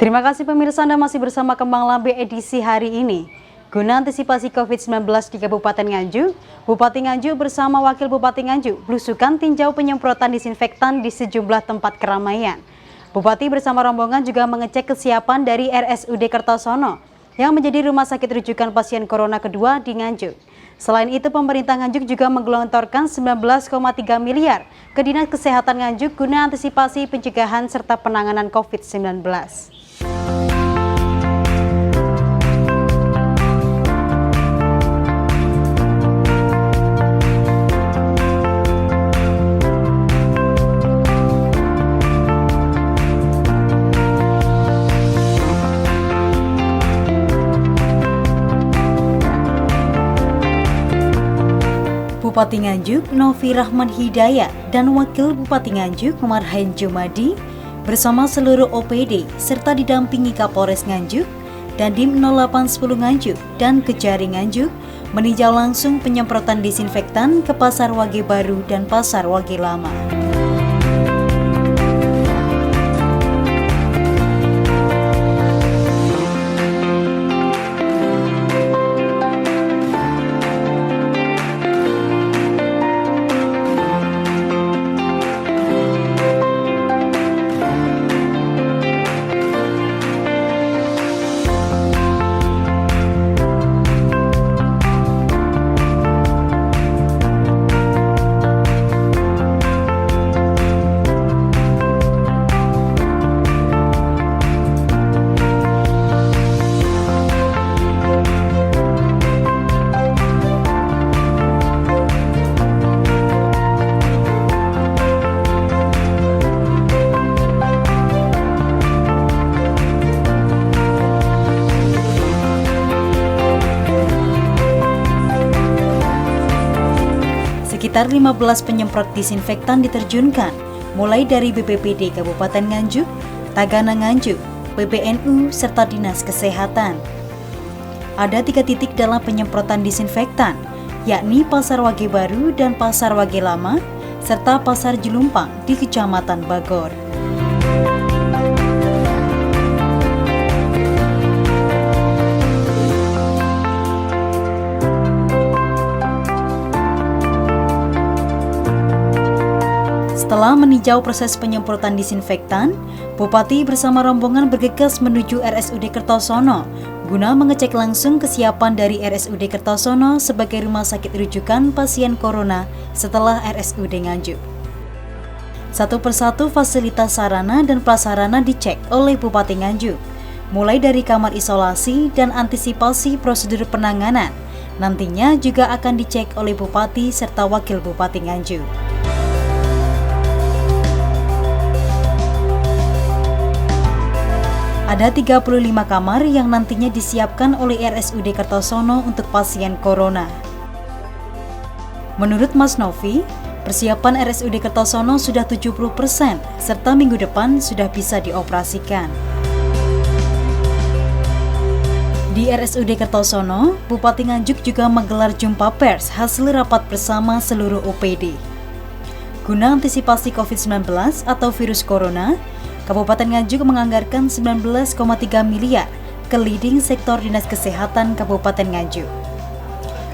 Terima kasih pemirsa, Anda masih bersama Kembang Lambe edisi hari ini. Guna antisipasi COVID-19 di Kabupaten Nganjuk, Bupati Nganjuk bersama Wakil Bupati Nganjuk belusukan tinjau penyemprotan disinfektan di sejumlah tempat keramaian. Bupati bersama rombongan juga mengecek kesiapan dari RSUD Kertosono yang menjadi rumah sakit rujukan pasien corona kedua di Nganjuk. Selain itu, pemerintah Nganjuk juga menggelontorkan 19,3 miliar ke Dinas Kesehatan Nganjuk guna antisipasi pencegahan serta penanganan COVID-19. Bupati Nganjuk Novi Rahman Hidayat dan Wakil Bupati Nganjuk Marhain Jumadi bersama seluruh OPD serta didampingi Kapolres Nganjuk, Dandim 0810 Nganjuk dan Kejari Nganjuk meninjau langsung penyemprotan disinfektan ke Pasar Wage Baru dan Pasar Wage Lama. Sekitar 15 penyemprot disinfektan diterjunkan, mulai dari BPBD Kabupaten Nganjuk, Tagana Nganjuk, PBNU, serta Dinas Kesehatan. Ada 3 titik dalam penyemprotan disinfektan, yakni Pasar Wage Baru dan Pasar Wage Lama, serta Pasar Jelumpang di Kecamatan Bagor. Setelah meninjau proses penyemprotan disinfektan, Bupati bersama rombongan bergegas menuju RSUD Kertosono guna mengecek langsung kesiapan dari RSUD Kertosono sebagai rumah sakit rujukan pasien corona setelah RSUD Nganjuk. Satu persatu fasilitas sarana dan prasarana dicek oleh Bupati Nganjuk, mulai dari kamar isolasi dan antisipasi prosedur penanganan. Nantinya juga akan dicek oleh Bupati serta Wakil Bupati Nganjuk. Ada 35 kamar yang nantinya disiapkan oleh RSUD Kertosono untuk pasien corona. Menurut Mas Novi, persiapan RSUD Kertosono sudah 70% serta minggu depan sudah bisa dioperasikan. Di RSUD Kertosono, Bupati Nganjuk juga menggelar jumpa pers hasil rapat bersama seluruh OPD. Guna antisipasi COVID-19 atau virus corona, Kabupaten Nganjuk menganggarkan 19,3 miliar ke leading sektor Dinas Kesehatan Kabupaten Nganjuk.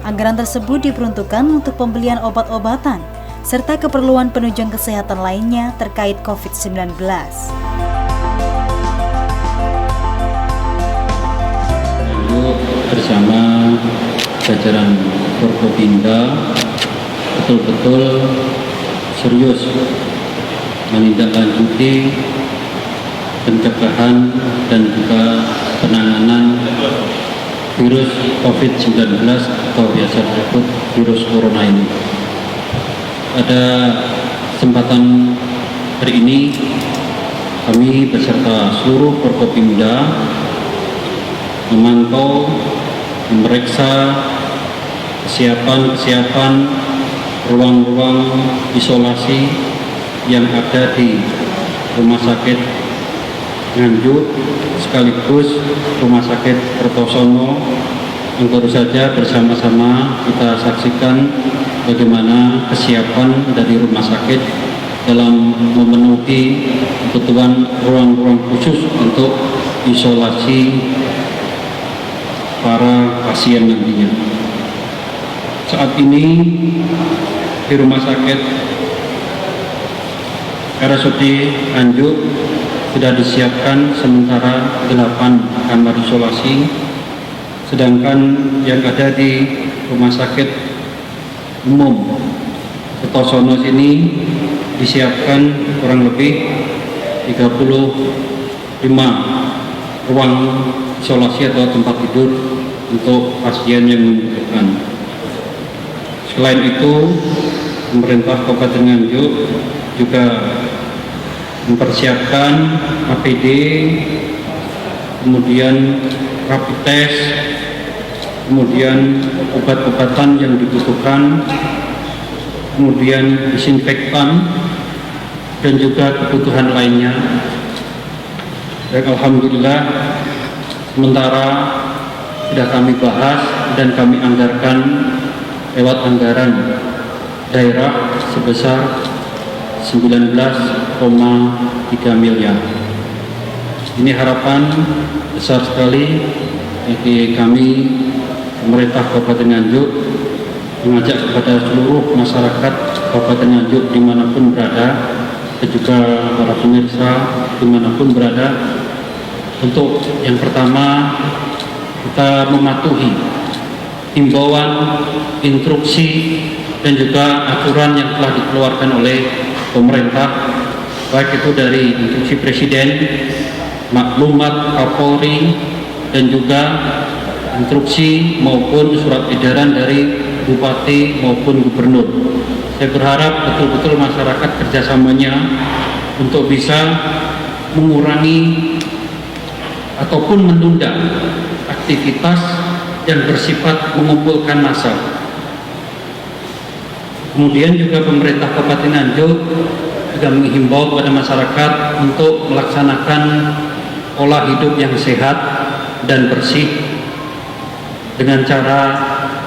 Anggaran tersebut diperuntukkan untuk pembelian obat-obatan serta keperluan penunjang kesehatan lainnya terkait COVID-19. Nganjuk bersama jajaran Forkopimda betul-betul serius menindaklanjuti pencegahan dan juga penanganan virus COVID-19 atau biasa disebut virus corona ini. Pada kesempatan hari ini, kami beserta seluruh Forkopimda memantau, memeriksa kesiapan ruang-ruang isolasi yang ada di Rumah Sakit Nganjuk sekaligus Rumah Sakit Kertosono yang baru saja bersama-sama kita saksikan bagaimana kesiapan dari rumah sakit dalam memenuhi kebutuhan ruang-ruang khusus untuk isolasi para pasien nantinya. Saat ini di Rumah Sakit RSUD Nganjuk sudah disiapkan sementara 8 kamar isolasi, sedangkan yang ada di Rumah Sakit Umum Kertosono sini disiapkan kurang lebih 35 ruang isolasi atau tempat tidur untuk pasien yang membutuhkan. Selain itu, pemerintah Kabupaten Nganjuk juga mempersiapkan APD, kemudian rapid test, kemudian obat-obatan yang dibutuhkan, kemudian disinfektan, dan juga kebutuhan lainnya. Dan alhamdulillah sementara sudah kami bahas dan kami anggarkan lewat anggaran daerah sebesar 19,3 miliar. Ini harapan besar sekali bagi kami pemerintah Kabupaten Nganjuk, mengajak kepada seluruh masyarakat Kabupaten Nganjuk dimanapun berada, dan juga para pemirsa dimanapun berada, untuk yang pertama kita mematuhi himbauan, instruksi, dan juga aturan yang telah dikeluarkan oleh pemerintah, baik itu dari instruksi Presiden, maklumat Kapolri, dan juga instruksi maupun surat edaran dari Bupati maupun Gubernur. Saya berharap betul-betul masyarakat kerjasamanya untuk bisa mengurangi ataupun menunda aktivitas yang bersifat mengumpulkan massa. Kemudian juga pemerintah Kabupaten Nganjuk juga menghimbau kepada masyarakat untuk melaksanakan pola hidup yang sehat dan bersih dengan cara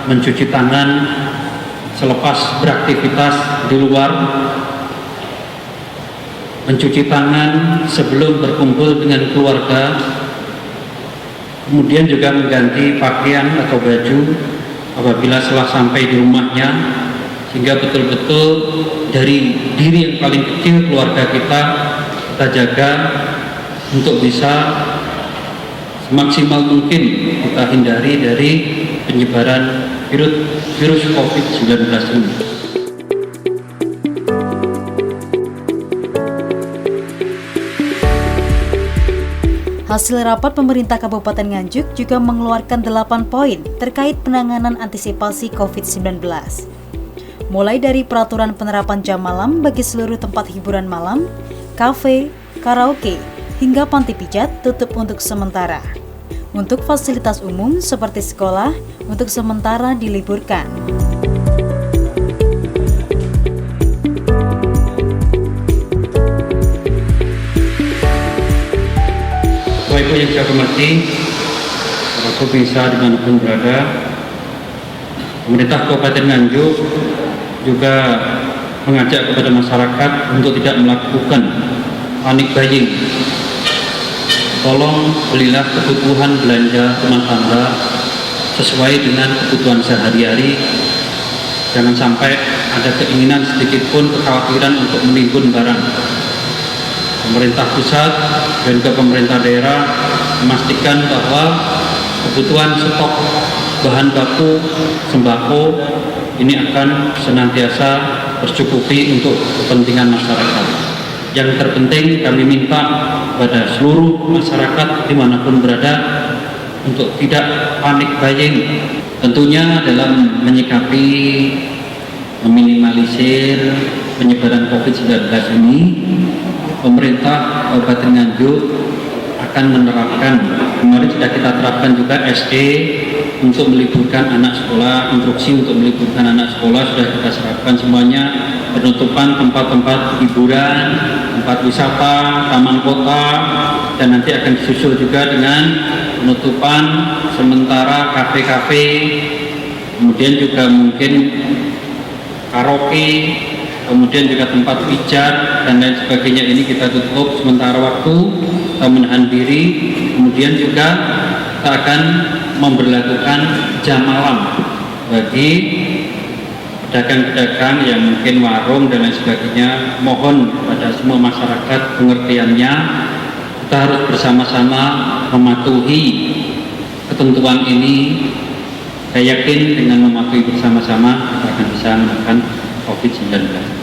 mencuci tangan selepas beraktivitas di luar, mencuci tangan sebelum berkumpul dengan keluarga, kemudian juga mengganti pakaian atau baju apabila setelah sampai di rumahnya, sehingga betul-betul dari diri yang paling kecil keluarga kita jaga untuk bisa semaksimal mungkin kita hindari dari penyebaran virus COVID-19 ini. Hasil rapat pemerintah Kabupaten Nganjuk juga mengeluarkan 8 poin terkait penanganan antisipasi COVID-19. Mulai dari peraturan penerapan jam malam bagi seluruh tempat hiburan malam, kafe, karaoke, hingga panti pijat tutup untuk sementara. Untuk fasilitas umum seperti sekolah, untuk sementara diliburkan. Bapak Ibu yang saya hormati, para pemirsa dimanapun berada, pemerintah Kabupaten Nganjuk juga mengajak kepada masyarakat untuk tidak melakukan panic buying. Tolong belilah kebutuhan belanja rumah tangga sesuai dengan kebutuhan sehari-hari. Jangan sampai ada keinginan sedikit pun kekhawatiran untuk menimbun barang. Pemerintah pusat dan juga pemerintah daerah memastikan bahwa kebutuhan stok bahan baku sembako ini akan senantiasa tercukupi untuk kepentingan masyarakat. Yang terpenting kami minta kepada seluruh masyarakat dimanapun berada untuk tidak panik buying. Tentunya dalam menyikapi meminimalisir penyebaran COVID-19 ini, pemerintah Kabupaten Nganjuk akan menerapkan, kemarin sudah kita terapkan juga SE untuk meliburkan anak sekolah, instruksi untuk meliburkan anak sekolah sudah kita serapkan semuanya, penutupan tempat-tempat hiburan, tempat wisata, taman kota, dan nanti akan disusul juga dengan penutupan sementara kafe-kafe, kemudian juga mungkin karaoke, kemudian juga tempat pijat dan lain sebagainya ini kita tutup sementara waktu, kita menahan diri. Kemudian juga kita akan memberlakukan jam malam bagi pedagang-pedagang yang mungkin warung dan lain sebagainya. Mohon pada semua masyarakat pengertiannya, kita harus bersama-sama mematuhi ketentuan ini. Saya yakin dengan mematuhi bersama-sama kita akan bisa menekan COVID-19.